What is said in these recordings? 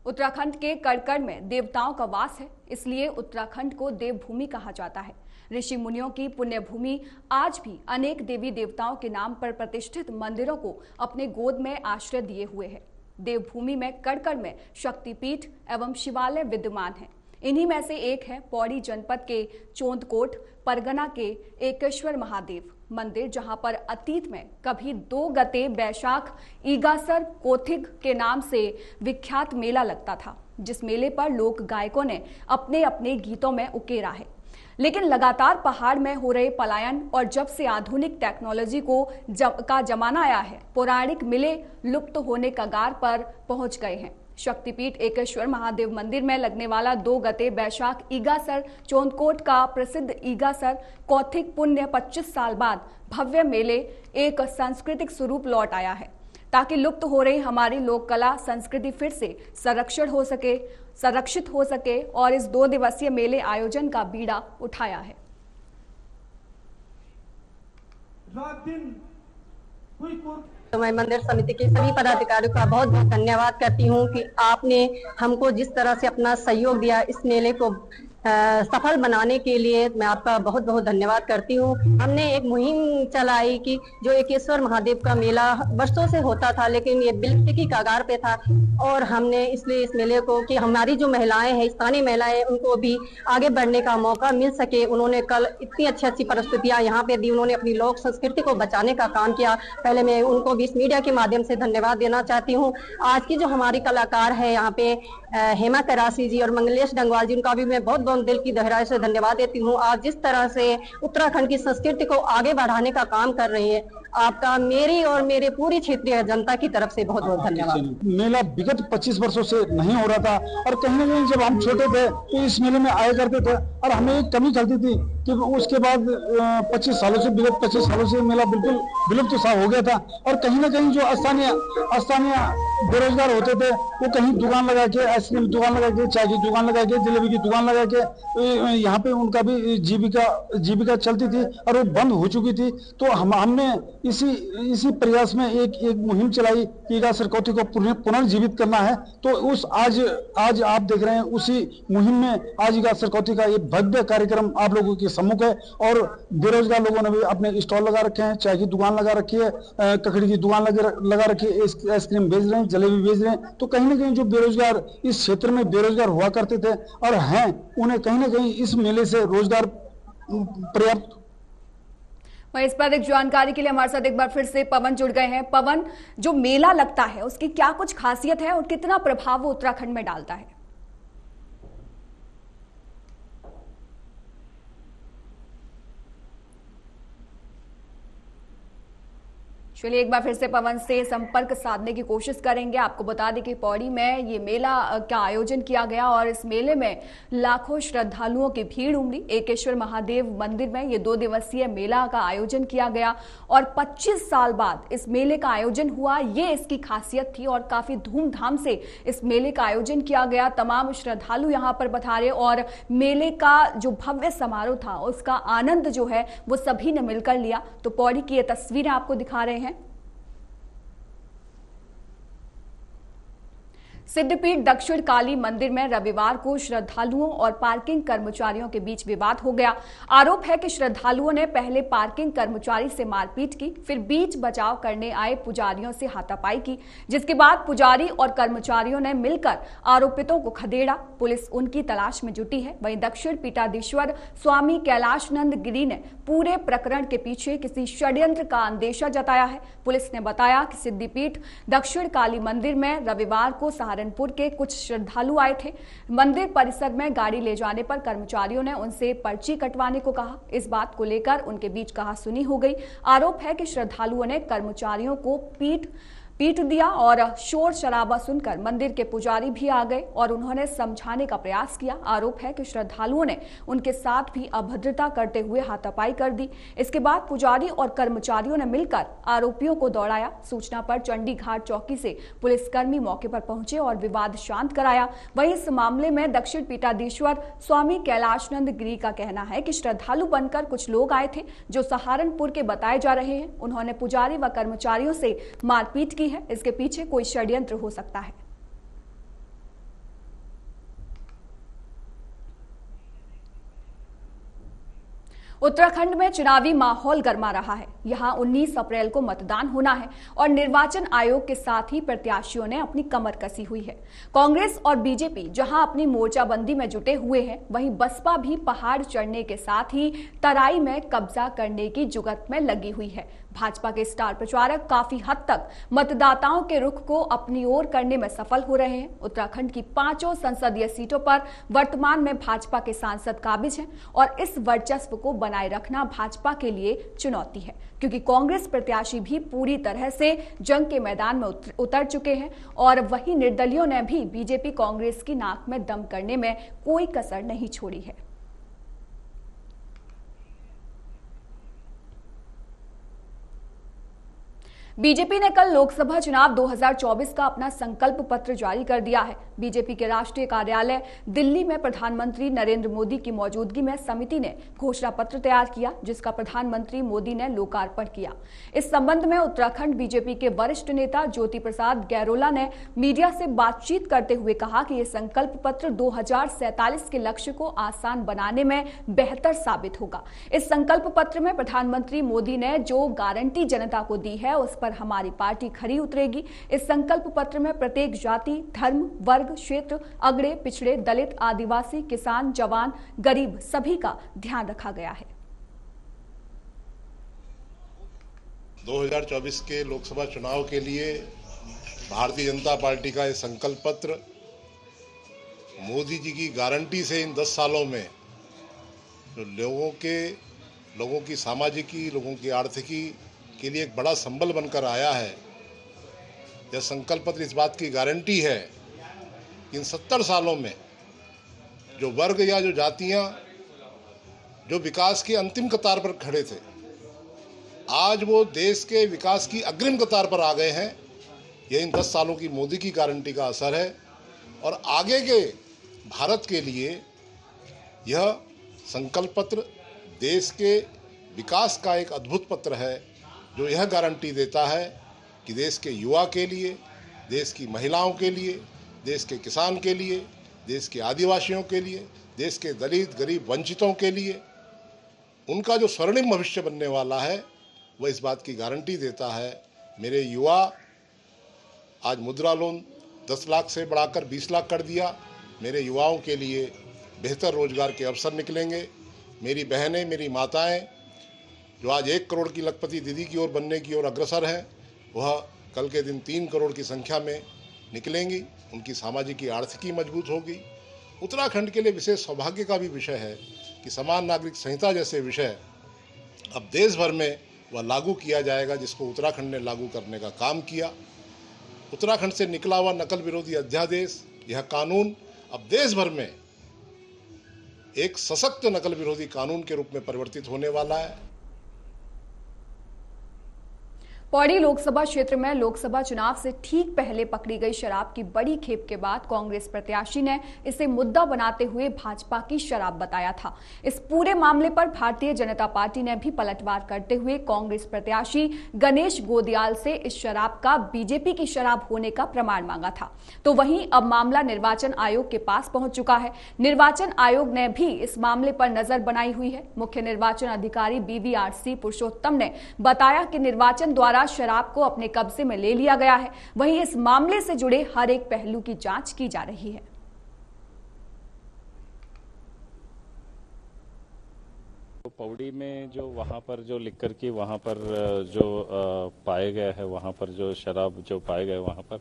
उत्तराखंड के कड़कड़ में देवताओं का वास है, इसलिए उत्तराखंड को देवभूमि कहा जाता है। ऋषि मुनियों की पुण्य भूमि आज भी अनेक देवी देवताओं के नाम पर प्रतिष्ठित मंदिरों को अपने गोद में आश्रय दिए हुए है। देवभूमि में कड़कड़ में शक्तिपीठ एवं शिवालय विद्यमान है। इन्हीं में से एक है पौड़ी जनपद के चोंदकोट परगना के एकेश्वर महादेव मंदिर, जहां पर अतीत में कभी 2 गते बैशाख ईगासर कोथिग के नाम से विख्यात मेला लगता था, जिस मेले पर लोक गायकों ने अपने अपने गीतों में उकेरा है। लेकिन लगातार पहाड़ में हो रहे पलायन और जब से आधुनिक टेक्नोलॉजी का जमाना आया है, पौराणिक मेले लुप्त होने कगार पर पहुंच गए हैं। शक्तिपीठ एकेश्वर महादेव मंदिर में लगने वाला 2 गते बैशाख ईगासर चोंदकोट का प्रसिद्ध ईगासर कौथिग पुण्य 25 साल बाद भव्य मेले एक सांस्कृतिक स्वरूप लौट आया है, ताकि लुप्त हो रही हमारी लोक कला संस्कृति फिर से संरक्षित हो सके और इस 2 दिवसीय मेले आयोजन का बीड़ा उठाया है। तो मैं मंदिर समिति के सभी पदाधिकारियों का बहुत बहुत धन्यवाद करती हूँ कि आपने हमको जिस तरह से अपना सहयोग दिया इस मेले को सफल बनाने के लिए मैं आपका बहुत बहुत धन्यवाद करती हूँ। हमने एक मुहिम चलाई कि जो एकेश्वर महादेव का मेला वर्षों से होता था, लेकिन ये विलुप्ति की कगार पे था, और हमने इसलिए इस मेले को कि हमारी जो महिलाएं हैं, स्थानीय महिलाएं, उनको भी आगे बढ़ने का मौका मिल सके। उन्होंने कल इतनी अच्छी अच्छी परिस्थितियां यहाँ पे दी, उन्होंने अपनी लोक संस्कृति को बचाने का काम किया। पहले मैं उनको भी इस मीडिया के माध्यम से धन्यवाद देना चाहती हूँ। आज की जो हमारी कलाकार है यहाँ पे हेमा करासी जी और मंगलेश डंगवाल जी, उनका भी मैं बहुत दिल की गहराई से धन्यवाद देती हूँ। आप जिस तरह से उत्तराखंड की संस्कृति को आगे बढ़ाने का काम कर रही है, आपका मेरी और मेरे पूरी क्षेत्रीय जनता की तरफ से बहुत बहुत धन्यवाद। मेला विगत 25 वर्षों से नहीं हो रहा था, और कहीं ना कहीं जब हम छोटे थे तो इस मेले में आया करते थे, और हमें एक कमी खलती थी कि उसके बाद 25 सालों से विगत 25 सालों से मेला बिल्कुल विलुप्त सा हो गया था। और कहीं ना कहीं जो स्थानीय बेरोजगार होते थे, वो कहीं दुकान लगा के, आइसक्रीम की दुकान लगा के, चाय की दुकान लगा के, जलेबी की दुकान लगा के यहाँ पे उनका भी जीविका चलती थी, और वो बंद हो चुकी थी। तो हमने इसी प्रयास में एक मुहिम चलाई कि ईगासर कौथिग को पुनर्जीवित करना है। तो उस आज आप देख रहे हैं, उसी मुहिम में आज ईगासर कौथिग का ये भव्य कार्यक्रम आप लोगों के सम्मुख है। और बेरोजगार लोगों ने भी अपने स्टॉल लगा रखे हैं, चाय की दुकान लगा रखी है, ककड़ी की दुकान लगा रखी है, आइसक्रीम बेच रहे हैं, जलेबी बेच रहे हैं। तो कहीं ना कहीं जो बेरोजगार इस क्षेत्र में बेरोजगार हुआ करते थे और हैं, उन्हें कहीं ना कहीं इस मेले से रोजगार पर्याप्त। इस पर एक जानकारी के लिए हमारे साथ एक बार फिर से पवन जुड़ गए हैं। पवन, जो मेला लगता है उसकी क्या कुछ खासियत है और कितना प्रभाव वो उत्तराखंड में डालता है? चलिए एक बार फिर से पवन से संपर्क साधने की कोशिश करेंगे। आपको बता दें कि पौड़ी में ये मेला का आयोजन किया गया और इस मेले में लाखों श्रद्धालुओं की भीड़ उमड़ी। एकेश्वर महादेव मंदिर में ये 2 दिवसीय मेला का आयोजन किया गया और 25 साल बाद इस मेले का आयोजन हुआ, ये इसकी खासियत थी। और काफी धूमधाम से इस मेले का आयोजन किया गया। तमाम श्रद्धालु यहाँ पर पधारे और मेले का जो भव्य समारोह था उसका आनंद जो है वो सभी ने मिलकर लिया। तो पौड़ी की ये तस्वीरें आपको दिखा रहे हैं। सिद्धपीठ दक्षिण काली मंदिर में रविवार को श्रद्धालुओं और पार्किंग कर्मचारियों के बीच विवाद हो गया। आरोप है कि श्रद्धालुओं ने पहले पार्किंग कर्मचारी से मारपीट की, फिर बीच बचाव करने आए पुजारियों से हाथापाई की, जिसके बाद पुजारी और कर्मचारियों ने मिलकर आरोपितों को खदेड़ा। पुलिस उनकी तलाश में जुटी है। वहीं दक्षिण पीठाधीश्वर स्वामी कैलाशनंद गिरी ने पूरे प्रकरण के पीछे किसी षड्यंत्र का अंदेशा जताया है। पुलिस ने बताया कि सिद्धपीठ दक्षिण काली मंदिर में रविवार को सहारनपुर के कुछ श्रद्धालु आए थे। मंदिर परिसर में गाड़ी ले जाने पर कर्मचारियों ने उनसे पर्ची कटवाने को कहा। इस बात को लेकर उनके बीच कहासुनी हो गई। आरोप है कि श्रद्धालुओं ने कर्मचारियों को पीट दिया और शोर शराबा सुनकर मंदिर के पुजारी भी आ गए और उन्होंने समझाने का प्रयास किया। आरोप है कि श्रद्धालुओं ने उनके साथ भी अभद्रता करते हुए हाथापाई कर दी। इसके बाद पुजारी और कर्मचारियों ने मिलकर आरोपियों को दौड़ाया। सूचना पर चंडीघाट चौकी से पुलिसकर्मी मौके पर पहुंचे और विवाद शांत कराया। वहीं इस मामले में दक्षिण पीठाधीश्वर स्वामी कैलाशनंद गिरी का कहना है कि श्रद्धालु बनकर कुछ लोग आए थे जो सहारनपुर के बताए जा रहे हैं। उन्होंने पुजारी व कर्मचारियों से मारपीट की है। इसके पीछे कोई षड्यंत्र हो सकता है। उत्तराखंड में चुनावी माहौल गर्मा रहा है। यहां 19 अप्रैल को मतदान होना है और निर्वाचन आयोग के साथ ही प्रत्याशियों ने अपनी कमर कसी हुई है। कांग्रेस और बीजेपी जहां अपनी मोर्चाबंदी में जुटे हुए हैं, वहीं बसपा भी पहाड़ चढ़ने के साथ ही तराई में कब्जा करने की जुगत में लगी हुई है। भाजपा के स्टार प्रचारक काफी हद तक मतदाताओं के रुख को अपनी ओर करने में सफल हो रहे हैं। उत्तराखंड की 5 संसदीय सीटों पर वर्तमान में भाजपा के सांसद काबिज हैं और इस वर्चस्व को बनाए रखना भाजपा के लिए चुनौती है, क्योंकि कांग्रेस प्रत्याशी भी पूरी तरह से जंग के मैदान में उतर चुके हैं और वहीं निर्दलियों ने भी बीजेपी कांग्रेस की नाक में दम करने में कोई कसर नहीं छोड़ी है। बीजेपी ने कल लोकसभा चुनाव 2024 का अपना संकल्प पत्र जारी कर दिया है। बीजेपी के राष्ट्रीय कार्यालय दिल्ली में प्रधानमंत्री नरेंद्र मोदी की मौजूदगी में समिति ने घोषणा पत्र तैयार किया, जिसका प्रधानमंत्री मोदी ने लोकार्पण किया। इस संबंध में उत्तराखंड बीजेपी के वरिष्ठ नेता ज्योति प्रसाद गैरोला ने मीडिया से बातचीत करते हुए कहा कि यह संकल्प पत्र 2047 के लक्ष्य को आसान बनाने में बेहतर साबित होगा। इस संकल्प पत्र में प्रधानमंत्री मोदी ने जो गारंटी जनता को दी है, उस पर हमारी पार्टी खरी उतरेगी। इस संकल्प पत्र में प्रत्येक जाति, धर्म, वर्ग, क्षेत्र, अगड़े, पिछड़े, दलित, आदिवासी, किसान, जवान, गरीब सभी का ध्यान रखा गया है। 2024 के लोकसभा चुनाव के लिए भारतीय जनता पार्टी का यह संकल्प पत्र मोदी जी की गारंटी से इन 10 सालों में जो लोगों की सामाजिकी, लोगों की आर्थिकी के लिए एक बड़ा संबल बनकर आया है। यह संकल्प पत्र इस बात की गारंटी है कि इन 70 सालों में जो वर्ग या जो जातियां जो विकास की अंतिम कतार पर खड़े थे, आज वो देश के विकास की अग्रिम कतार पर आ गए हैं। यह इन 10 सालों की मोदी की गारंटी का असर है और आगे के भारत के लिए यह संकल्प पत्र देश के विकास का एक अद्भुत पत्र है, जो यह गारंटी देता है कि देश के युवा के लिए, देश की महिलाओं के लिए, देश के किसान के लिए, देश के आदिवासियों के लिए, देश के दलित, गरीब, वंचितों के लिए उनका जो स्वर्णिम भविष्य बनने वाला है, वह इस बात की गारंटी देता है। मेरे युवा आज मुद्रा लोन 10 लाख से बढ़ाकर 20 लाख कर दिया। मेरे युवाओं के लिए बेहतर रोजगार के अवसर निकलेंगे। मेरी बहनें, मेरी माताएं जो आज 1 करोड़ की लखपति दीदी की ओर बनने की ओर अग्रसर हैं, वह कल के दिन 3 करोड़ की संख्या में निकलेंगी। उनकी सामाजिक आर्थिकी मजबूत होगी। उत्तराखंड के लिए विशेष सौभाग्य का भी विषय है कि समान नागरिक संहिता जैसे विषय अब देश भर में वह लागू किया जाएगा, जिसको उत्तराखंड ने लागू करने का काम किया। उत्तराखंड से निकला हुआ नकल विरोधी अध्यादेश, यह कानून अब देश भर में एक सशक्त नकल विरोधी कानून के रूप में परिवर्तित होने वाला है। पौड़ी लोकसभा क्षेत्र में लोकसभा चुनाव से ठीक पहले पकड़ी गई शराब की बड़ी खेप के बाद कांग्रेस प्रत्याशी ने इसे मुद्दा बनाते हुए भाजपा की शराब बताया था। इस पूरे मामले पर भारतीय जनता पार्टी ने भी पलटवार करते हुए कांग्रेस प्रत्याशी गणेश गोदियाल से इस शराब का बीजेपी की शराब होने का प्रमाण मांगा था। तो वहीं अब मामला निर्वाचन आयोग के पास पहुंच चुका है। निर्वाचन आयोग ने भी इस मामले पर नजर बनाई हुई है। मुख्य निर्वाचन अधिकारी BVRC पुरुषोत्तम ने बताया कि निर्वाचन द्वारा शराब को अपने कब्जे में ले लिया गया है। वहीं इस मामले से जुड़े हर एक पहलू की जांच की जा रही है। पौड़ी में जो वहाँ पर जो लिकर की वहाँ पर जो पाए गए है, वहाँ पर जो शराब जो पाए गए वहाँ पर,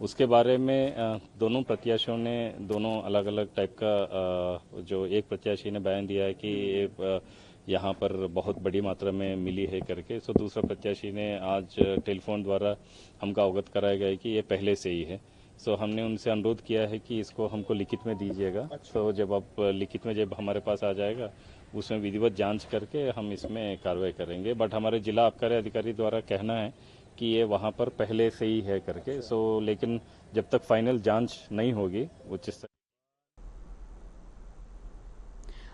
उसके बारे में दोनों प्रत्याशियों ने दोनों अलग अलग टाइप का जो एक प्रत्याशी ने बयान दिया है कि यहाँ पर बहुत बड़ी मात्रा में मिली है करके। सो दूसरा प्रत्याशी ने आज टेलीफोन द्वारा हमको अवगत कराया गया कि ये पहले से ही है। सो हमने उनसे अनुरोध किया है कि इसको हमको लिखित में दीजिएगा। तो जब आप लिखित में जब हमारे पास आ जाएगा, उसमें विधिवत जांच करके हम इसमें कार्रवाई करेंगे। बट हमारे जिला आबकारी अधिकारी द्वारा कहना है कि ये वहाँ पर पहले से ही है करके। सो लेकिन जब तक फाइनल जांच नहीं होगी उच्च स्तर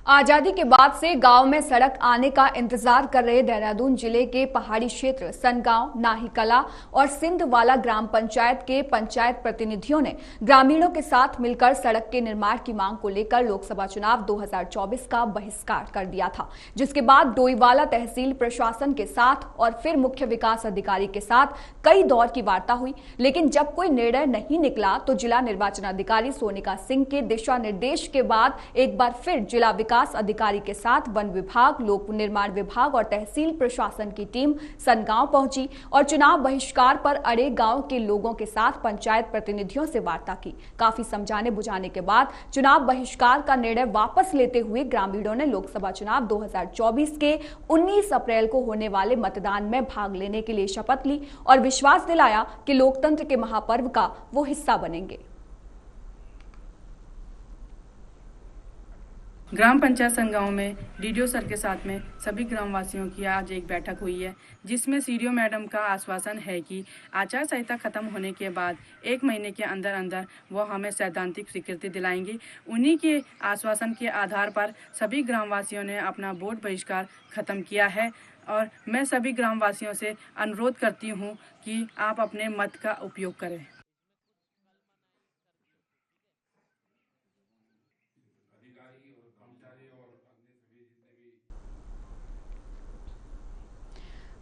आजादी के बाद से गांव में सड़क आने का इंतजार कर रहे देहरादून जिले के पहाड़ी क्षेत्र सनगांव, नाहीकला और सिंधवाला ग्राम पंचायत के पंचायत प्रतिनिधियों ने ग्रामीणों के साथ मिलकर सड़क के निर्माण की मांग को लेकर लोकसभा चुनाव 2024 का बहिष्कार कर दिया था, जिसके बाद डोईवाला तहसील प्रशासन के साथ और फिर मुख्य विकास अधिकारी के साथ कई दौर की वार्ता हुई, लेकिन जब कोई निर्णय नहीं निकला तो जिला निर्वाचन अधिकारी सोनिका सिंह के दिशा निर्देश के बाद एक बार फिर जिला विकास अधिकारी के साथ वन विभाग, लोक निर्माण विभाग और तहसील प्रशासन की टीम सनगांव पहुंची और चुनाव बहिष्कार पर अड़े गांव के लोगों के साथ पंचायत प्रतिनिधियों से वार्ता की। काफी समझाने बुझाने के बाद चुनाव बहिष्कार का निर्णय वापस लेते हुए ग्रामीणों ने लोकसभा चुनाव 2024 के 19 अप्रैल को होने वाले मतदान में भाग लेने के लिए शपथ ली और विश्वास दिलाया कि लोकतंत्र के महापर्व का वो हिस्सा बनेंगे। ग्राम पंचायत सनगांव में डीडीओ सर के साथ में सभी ग्रामवासियों की आज एक बैठक हुई है, जिसमें सीडीओ मैडम का आश्वासन है कि आचार संहिता खत्म होने के बाद 1 महीने के अंदर अंदर वो हमें सैद्धांतिक स्वीकृति दिलाएंगी। उन्हीं के आश्वासन के आधार पर सभी ग्रामवासियों ने अपना वोट बहिष्कार खत्म किया है और मैं सभी ग्रामवासियों से अनुरोध करती हूँ कि आप अपने मत का उपयोग करें।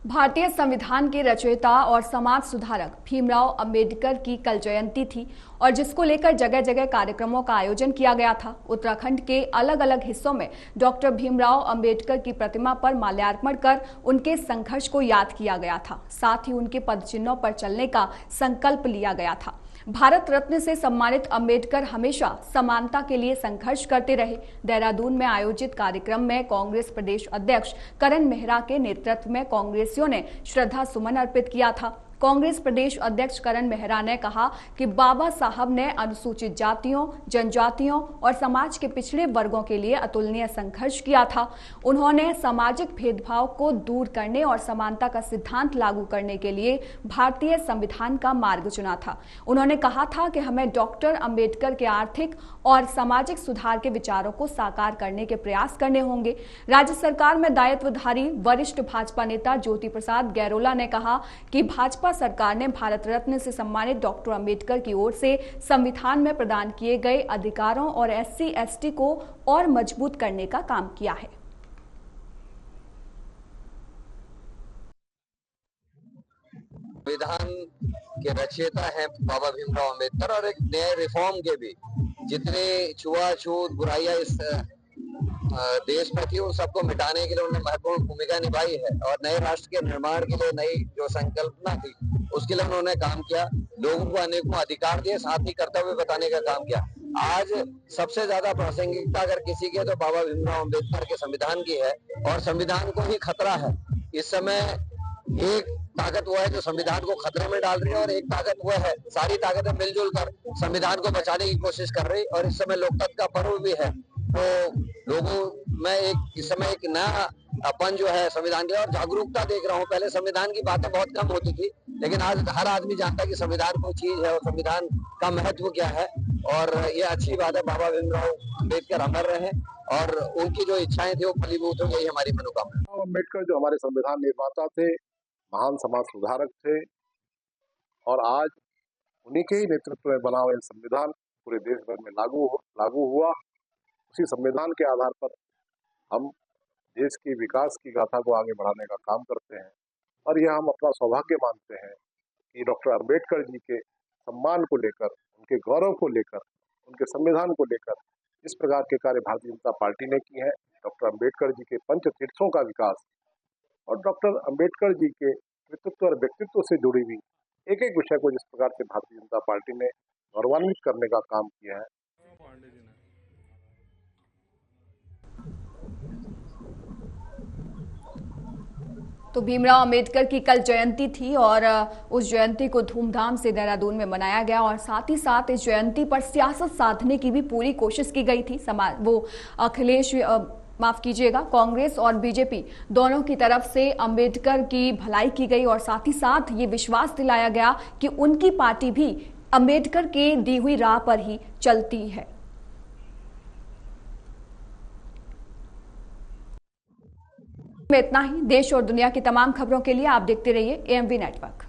भारतीय संविधान के रचयिता और समाज सुधारक भीमराव अंबेडकर की कल जयंती थी और जिसको लेकर जगह जगह कार्यक्रमों का आयोजन किया गया था। उत्तराखंड के अलग अलग हिस्सों में डॉक्टर भीमराव अंबेडकर की प्रतिमा पर माल्यार्पण कर उनके संघर्ष को याद किया गया था। साथ ही उनके पदचिन्हों पर चलने का संकल्प लिया गया था। भारत रत्न से सम्मानित अंबेडकर हमेशा समानता के लिए संघर्ष करते रहे। देहरादून में आयोजित कार्यक्रम में कांग्रेस प्रदेश अध्यक्ष करण मेहरा के नेतृत्व में कांग्रेसियों ने श्रद्धा सुमन अर्पित किया था। कांग्रेस प्रदेश अध्यक्ष करण मेहरा ने कहा कि बाबा साहब ने अनुसूचित जातियों, जनजातियों और समाज के पिछड़े वर्गों के लिए अतुलनीय संघर्ष किया था। उन्होंने सामाजिक भेदभाव को दूर करने और समानता का सिद्धांत लागू करने के लिए भारतीय संविधान का मार्ग चुना था। उन्होंने कहा था कि हमें डॉक्टर अंबेडकर के आर्थिक और सामाजिक सुधार के विचारों को साकार करने के प्रयास करने होंगे। राज्य सरकार में दायित्वधारी वरिष्ठ भाजपा नेता ज्योति प्रसाद गैरोला ने कहा कि भाजपा सरकार ने भारत रत्न से सम्मानित डॉक्टर अंबेडकर की ओर से संविधान में प्रदान किए गए अधिकारों और SC/ST को और मजबूत करने का काम किया है। संविधान के रचयिता हैं बाबा भीमराव अंबेडकर और एक नए रिफॉर्म के भी जितने छुआछूत बुराइयां इस देश में थी उन सबको मिटाने के लिए उन्होंने महत्वपूर्ण भूमिका निभाई है और नए राष्ट्र के निर्माण के लिए नई जो संकल्पना थी उसके लिए उन्होंने काम किया। लोगों को अनेकों अधिकार दिए, साथ ही कर्तव्य बताने का काम किया। आज सबसे ज्यादा प्रासंगिकता अगर किसी की तो बाबा भीमराव अंबेडकर के संविधान की है और संविधान को ही खतरा है। इस समय एक ताकत वो है जो संविधान को खतरे में डाल रही है और एक ताकत वो है, सारी ताकतें मिलजुल कर संविधान को बचाने की कोशिश कर रही और इस समय लोकतंत्र का पर्व भी है। तो लोगों में इस समय एक नया अपन जो है संविधान के और जागरूकता देख रहा हूँ। पहले संविधान की बातें बहुत कम होती थी, लेकिन आज हर आदमी जानता है कि संविधान कोई चीज है और संविधान का महत्व क्या है और ये अच्छी बात है। बाबा भीमराव अंबेडकर अमर रहे और उनकी जो इच्छाएं थी वो फलीभूत हो, यही हमारी मनोकामना। अंबेडकर जो हमारे संविधान निर्माता थे, महान समाज सुधारक थे और आज उन्हीं के ही नेतृत्व में बना हुआ संविधान पूरे देश भर में लागू हुआ। उसी संविधान के आधार पर हम देश की विकास की गाथा को आगे बढ़ाने का काम करते हैं और यह हम अपना सौभाग्य मानते हैं कि डॉक्टर अंबेडकर जी के सम्मान को लेकर, उनके गौरव को लेकर, उनके संविधान को लेकर इस प्रकार के कार्य भारतीय जनता पार्टी ने की है। डॉक्टर अंबेडकर जी के पंच तीर्थों का विकास और डॉक्टर अंबेडकर जी के कृतित्व और व्यक्तित्व से जुड़ी हुई एक एक विषय को जिस प्रकार से भारतीय जनता पार्टी ने गौरवान्वित करने का काम किया है। तो भीमराव अंबेडकर की कल जयंती थी और उस जयंती को धूमधाम से देहरादून में मनाया गया और साथ ही साथ इस जयंती पर सियासत साधने की भी पूरी कोशिश की गई थी। माफ कीजिएगा, कांग्रेस और बीजेपी दोनों की तरफ से अंबेडकर की भलाई की गई और साथ ही साथ ये विश्वास दिलाया गया कि उनकी पार्टी भी अंबेडकर के दी हुई राह पर ही चलती है। में इतना ही। देश और दुनिया की तमाम खबरों के लिए आप देखते रहिए AMV नेटवर्क।